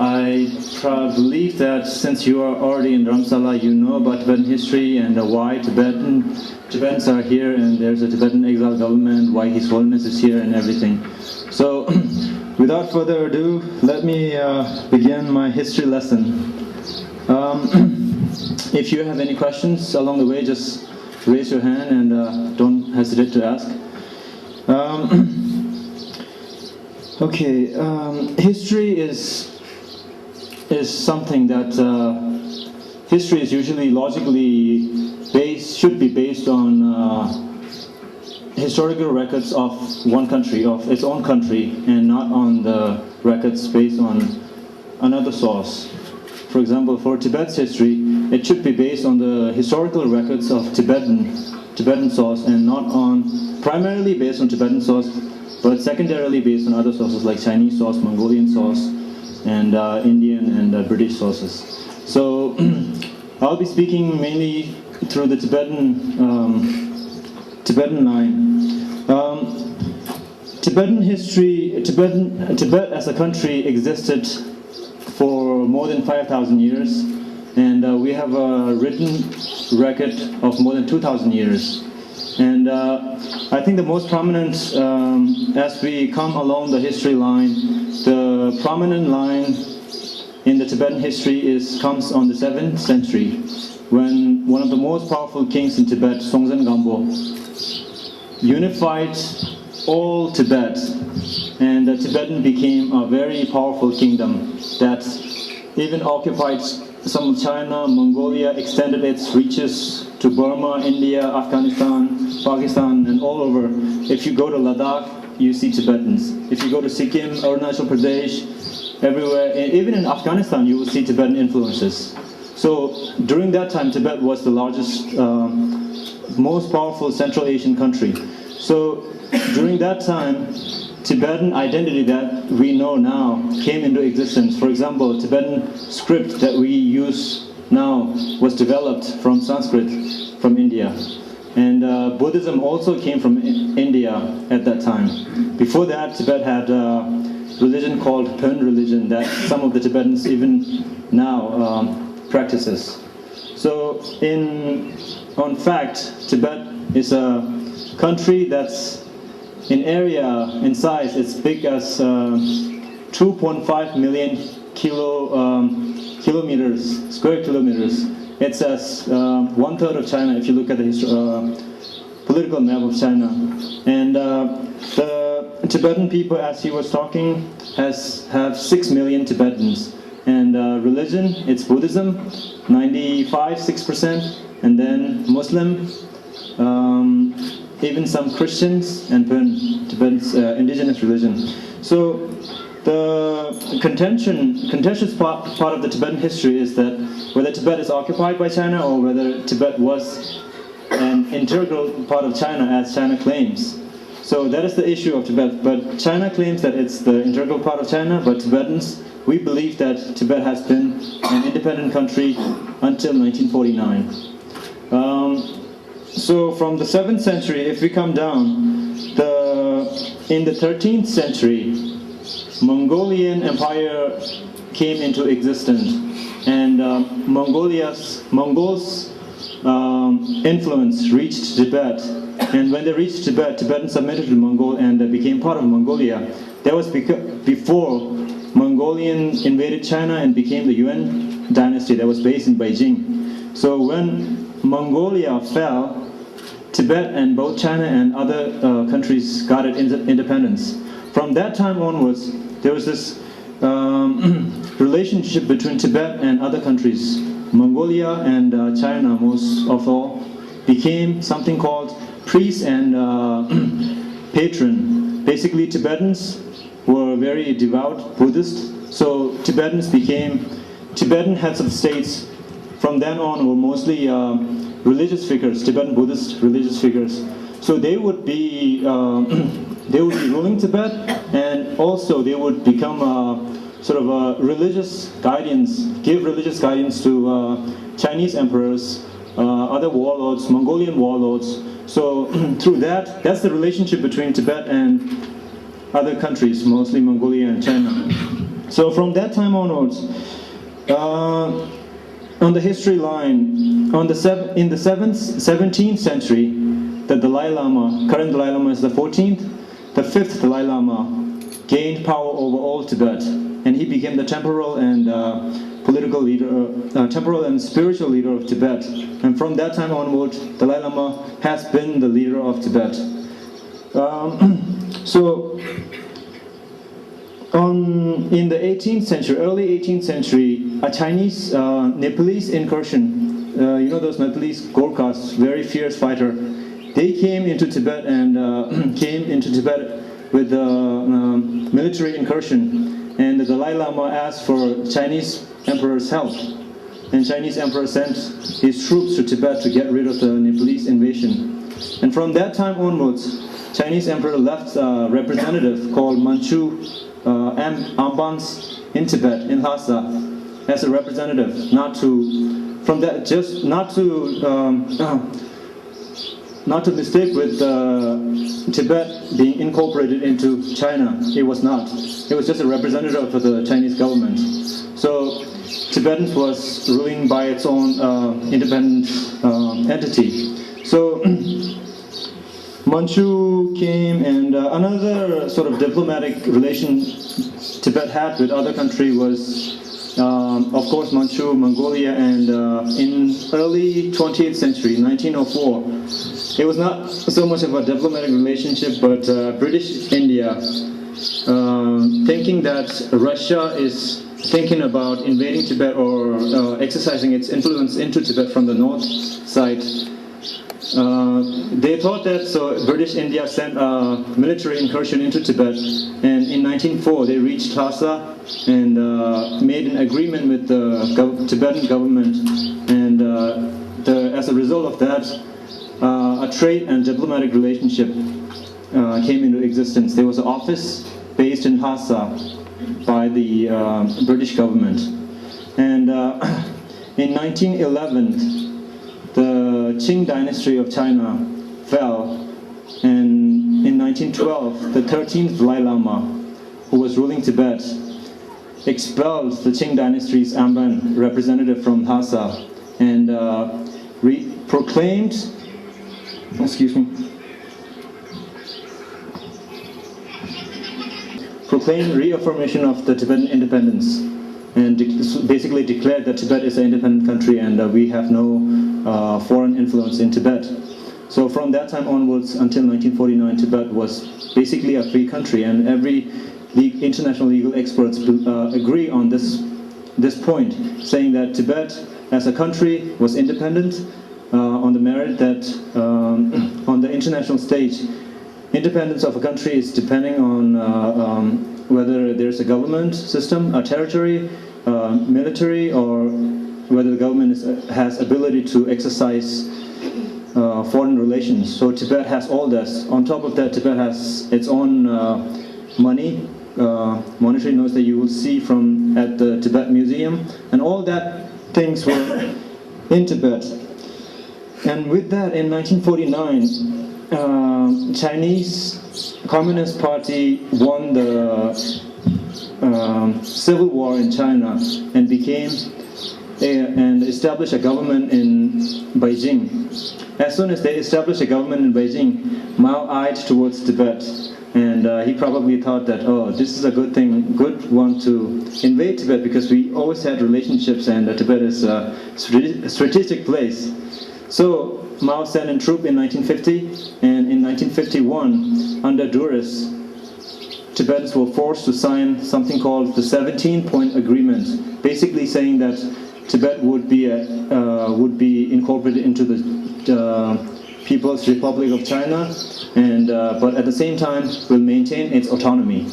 I believe that since you are already in Dharamsala, you know about Tibetan history and why Tibetans are here, and there's a Tibetan exile government, why His Holiness is here and everything. So, without further ado, let me begin my history lesson. If you have any questions along the way, just raise your hand and don't hesitate to ask. History is something that history is usually logically should be based on historical records of one country, of its own country, and not on the records based on another source. For example, for Tibet's history, it should be based on the historical records of Tibetan source, and not primarily based on Tibetan source, but secondarily based on other sources like Chinese source, Mongolian source, and Indian and British sources. So I'll be speaking mainly through the Tibetan line. Tibetan history, Tibet as a country existed for more than 5,000 years, and we have a written record of more than 2,000 years. And I think the most prominent, as we come along the history line, the prominent line in the Tibetan history comes on the 7th century, when one of the most powerful kings in Tibet, Songtsen Gampo, unified all Tibet, and Tibetan became a very powerful kingdom that even occupied some of China, Mongolia, extended its reaches to Burma, India, Afghanistan, Pakistan, and all over. If you go to Ladakh, you see Tibetans. If you go to Sikkim, Arunachal Pradesh, everywhere, even in Afghanistan, you will see Tibetan influences. So during that time, Tibet was the largest, most powerful Central Asian country. So during that time, Tibetan identity that we know now came into existence. For example, Tibetan script that we use now was developed from Sanskrit from India. And Buddhism also came from India at that time. Before that, Tibet had a religion called Pön religion that some of the Tibetans even now practices. So on fact, Tibet is a country that's in area, in size, it's big as 2.5 million square kilometers. It's as 1/3 of China if you look at the political map of China. And the Tibetan people, as he was talking, have 6 million Tibetans. And religion, it's Buddhism, 6%, and then Muslim, even some Christians, and Tibetan's indigenous religion. So the contentious part of the Tibetan history is that whether Tibet is occupied by China or whether Tibet was an integral part of China, as China claims. So that is the issue of Tibet. But China claims that it's the integral part of China, but Tibetans, we believe that Tibet has been an independent country until 1949. So from the 7th century, if we come down, in the 13th century, Mongolian Empire came into existence, and Mongols' influence reached Tibet. And when they reached Tibet, Tibetans submitted to Mongol and became part of Mongolia. That was before Mongolian invaded China and became the Yuan dynasty that was based in Beijing. So when Mongolia fell, Tibet and both China and other countries got independence. From that time onwards, there was this relationship between Tibet and other countries. Mongolia and China, most of all, became something called priest and patron. Basically, Tibetans were very devout Buddhists, so Tibetan heads of states from then on were mostly religious figures, Tibetan Buddhist religious figures. So they would be ruling Tibet, and also they would become sort of a religious guidance, give religious guidance to Chinese emperors, other warlords, Mongolian warlords. So through that's the relationship between Tibet and other countries, mostly Mongolia and China. So from that time onwards, on the history line, in the 17th century, the Dalai Lama, current Dalai Lama is the 14th, the 5th Dalai Lama gained power over all Tibet, and he became the temporal and political leader, temporal and spiritual leader of Tibet. And from that time onward, Dalai Lama has been the leader of Tibet. In the 18th century, early 18th century, a Chinese Nepalese incursion, you know those Nepalese Gorkhas, very fierce fighter, they came into Tibet and with the military incursion, and the Dalai Lama asked for Chinese emperor's help, and Chinese emperor sent his troops to Tibet to get rid of the Nepalese invasion. And from that time onwards, Chinese emperor left a representative called Manchu Ambans in Tibet, in Lhasa, as a representative, not to mistake with Tibet being incorporated into China. It was not. It was just a representative of the Chinese government. So Tibetans was ruling by its own independent entity. So Manchu came, and another sort of diplomatic relation Tibet had with other country was, of course, Manchu, Mongolia, and in early 20th century, 1904, it was not so much of a diplomatic relationship, but British India, thinking that Russia is thinking about invading Tibet or exercising its influence into Tibet from the north side. They thought that, so British India sent a military incursion into Tibet, and in 1904 they reached Lhasa and made an agreement with the Tibetan government, and as a result of that, a trade and diplomatic relationship came into existence. There was an office based in Lhasa by the British government, and in 1911 the Qing dynasty of China fell, and in 1912 the 13th Dalai Lama, who was ruling Tibet, expelled the Qing dynasty's Amban representative from Lhasa and proclaimed reaffirmation of the Tibetan independence, and basically declared that Tibet is an independent country and we have no foreign influence in Tibet. So from that time onwards until 1949, Tibet was basically a free country, and every international legal experts agree on this point, saying that Tibet as a country was independent on the merit that on the international stage, independence of a country is depending on whether there's a government system, a territory, military, or whether the government has ability to exercise foreign relations. So Tibet has all this. On top of that, Tibet has its own money, monetary notes that you will see at the Tibet Museum, and all that things were in Tibet. And with that, in 1949, Chinese Communist Party won the civil war in China and established a government in Beijing. As soon as they established a government in Beijing, Mao eyed towards Tibet, and he probably thought that, oh, this is a good one to invade Tibet, because we always had relationships and Tibet is a strategic place. So Mao sent in troops in 1950, and in 1951, under duress, Tibetans were forced to sign something called the 17-point agreement, basically saying that Tibet would be incorporated into the People's Republic of China, and but at the same time will maintain its autonomy.